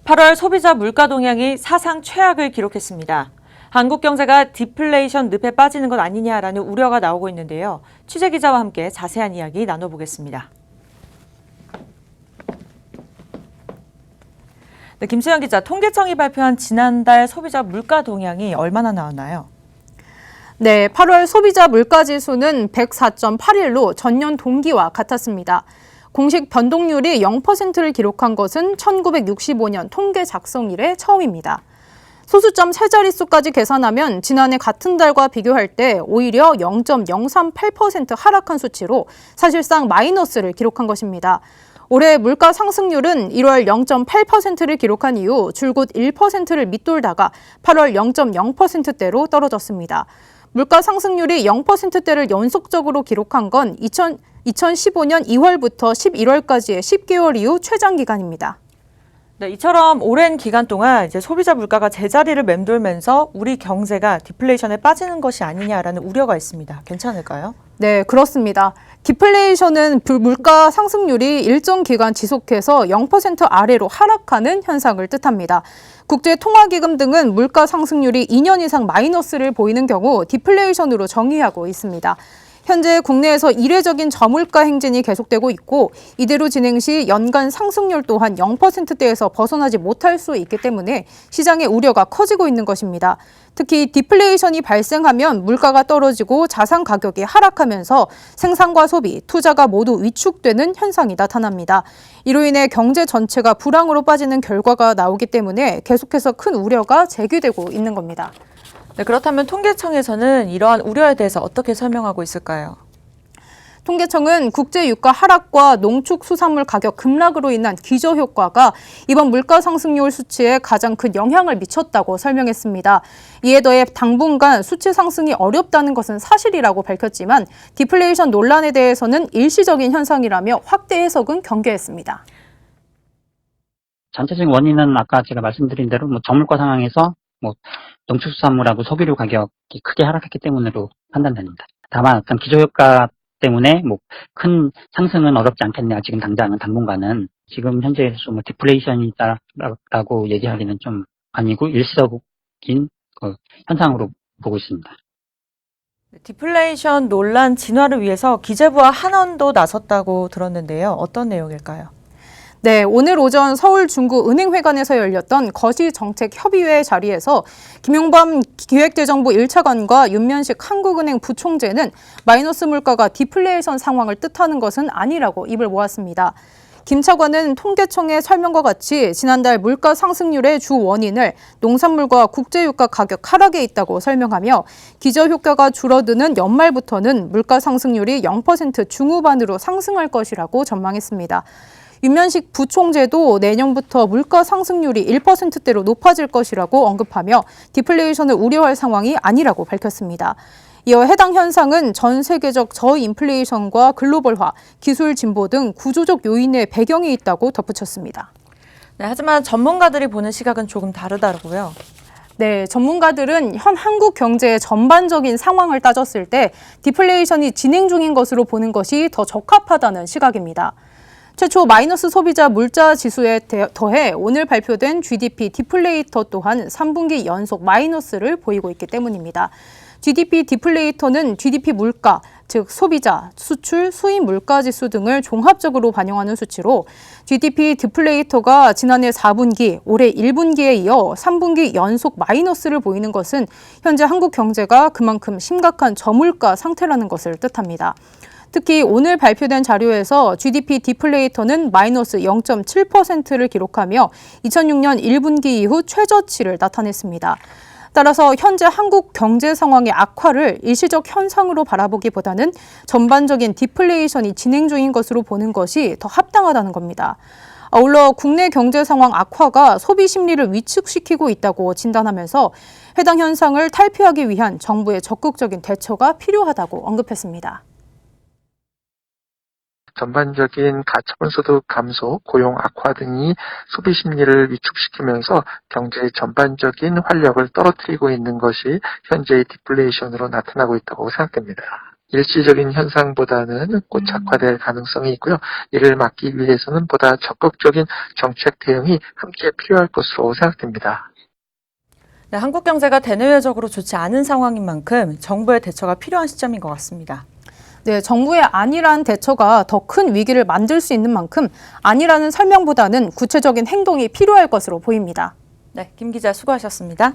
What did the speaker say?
8월 소비자 물가 동향이 사상 최악을 기록했습니다. 한국 경제가 디플레이션 늪에 빠지는 것 아니냐라는 우려가 나오고 있는데요. 취재 기자와 함께 자세한 이야기 나눠보겠습니다. 네, 김수영 기자, 통계청이 발표한 지난달 소비자 물가 동향이 얼마나 나왔나요? 네, 8월 소비자 물가 지수는 104.81로 전년 동기와 같았습니다. 공식 변동률이 0%를 기록한 것은 1965년 통계 작성 이래 처음입니다. 소수점 세 자릿수까지 계산하면 지난해 같은 달과 비교할 때 오히려 0.038% 하락한 수치로 사실상 마이너스를 기록한 것입니다. 올해 물가 상승률은 1월 0.8%를 기록한 이후 줄곧 1%를 밑돌다가 8월 0.0%대로 떨어졌습니다. 물가 상승률이 0%대를 연속적으로 기록한 건 2015년 2월부터 11월까지의 10개월 이후 최장 기간입니다. 네, 이처럼 오랜 기간 동안 이제 소비자 물가가 제자리를 맴돌면서 우리 경제가 디플레이션에 빠지는 것이 아니냐라는 우려가 있습니다. 괜찮을까요? 네, 그렇습니다. 디플레이션은 물가 상승률이 일정 기간 지속해서 0% 아래로 하락하는 현상을 뜻합니다. 국제통화기금 등은 물가 상승률이 2년 이상 마이너스를 보이는 경우 디플레이션으로 정의하고 있습니다. 현재 국내에서 이례적인 저물가 행진이 계속되고 있고 이대로 진행 시 연간 상승률 또한 0%대에서 벗어나지 못할 수 있기 때문에 시장의 우려가 커지고 있는 것입니다. 특히 디플레이션이 발생하면 물가가 떨어지고 자산 가격이 하락하면서 생산과 소비, 투자가 모두 위축되는 현상이 나타납니다. 이로 인해 경제 전체가 불황으로 빠지는 결과가 나오기 때문에 계속해서 큰 우려가 제기되고 있는 겁니다. 네, 그렇다면 통계청에서는 이러한 우려에 대해서 어떻게 설명하고 있을까요? 통계청은 국제 유가 하락과 농축수산물 가격 급락으로 인한 기저효과가 이번 물가 상승률 수치에 가장 큰 영향을 미쳤다고 설명했습니다. 이에 더해 당분간 수치 상승이 어렵다는 것은 사실이라고 밝혔지만 디플레이션 논란에 대해서는 일시적인 현상이라며 확대 해석은 경계했습니다. 전체적인 원인은 아까 제가 말씀드린 대로 저물가 상황에서 농축수산물하고 석유류 가격이 크게 하락했기 때문으로 판단됩니다. 다만 어떤 기저효과 때문에 큰 상승은 어렵지 않겠냐. 지금 당장은 당분간은 지금 현재에서 디플레이션이다라고 얘기하기는 좀 아니고 일시적인 현상으로 보고 있습니다. 디플레이션 논란 진화를 위해서 기재부와 한원도 나섰다고 들었는데요. 어떤 내용일까요? 네, 오늘 오전 서울 중구은행회관에서 열렸던 거시정책협의회 자리에서 김용범 기획재정부 1차관과 윤면식 한국은행 부총재는 마이너스 물가가 디플레이션 상황을 뜻하는 것은 아니라고 입을 모았습니다. 김 차관은 통계청의 설명과 같이 지난달 물가 상승률의 주 원인을 농산물과 국제유가 가격 하락에 있다고 설명하며 기저효과가 줄어드는 연말부터는 물가 상승률이 0% 중후반으로 상승할 것이라고 전망했습니다. 윤면식 부총재도 내년부터 물가 상승률이 1%대로 높아질 것이라고 언급하며 디플레이션을 우려할 상황이 아니라고 밝혔습니다. 이어 해당 현상은 전 세계적 저인플레이션과 글로벌화, 기술 진보 등 구조적 요인의 배경이 있다고 덧붙였습니다. 네, 하지만 전문가들이 보는 시각은 조금 다르다고요. 네, 전문가들은 현 한국 경제의 전반적인 상황을 따졌을 때 디플레이션이 진행 중인 것으로 보는 것이 더 적합하다는 시각입니다. 최초 마이너스 소비자 물자 지수에 더해 오늘 발표된 GDP 디플레이터 또한 3분기 연속 마이너스를 보이고 있기 때문입니다. GDP 디플레이터는 GDP 물가, 즉 소비자, 수출, 수입 물가 지수 등을 종합적으로 반영하는 수치로 GDP 디플레이터가 지난해 4분기, 올해 1분기에 이어 3분기 연속 마이너스를 보이는 것은 현재 한국 경제가 그만큼 심각한 저물가 상태라는 것을 뜻합니다. 특히 오늘 발표된 자료에서 GDP 디플레이터는 마이너스 0.7%를 기록하며 2006년 1분기 이후 최저치를 나타냈습니다. 따라서 현재 한국 경제 상황의 악화를 일시적 현상으로 바라보기보다는 전반적인 디플레이션이 진행 중인 것으로 보는 것이 더 합당하다는 겁니다. 아울러 국내 경제 상황 악화가 소비 심리를 위축시키고 있다고 진단하면서 해당 현상을 탈피하기 위한 정부의 적극적인 대처가 필요하다고 언급했습니다. 전반적인 가처분 소득 감소, 고용 악화 등이 소비 심리를 위축시키면서 경제의 전반적인 활력을 떨어뜨리고 있는 것이 현재의 디플레이션으로 나타나고 있다고 생각됩니다. 일시적인 현상보다는 고착화될 가능성이 있고요. 이를 막기 위해서는 보다 적극적인 정책 대응이 함께 필요할 것으로 생각됩니다. 네, 한국 경제가 대내외적으로 좋지 않은 상황인 만큼 정부의 대처가 필요한 시점인 것 같습니다. 네, 정부의 안일한 대처가 더 큰 위기를 만들 수 있는 만큼 안이라는 설명보다는 구체적인 행동이 필요할 것으로 보입니다. 네, 김 기자 수고하셨습니다.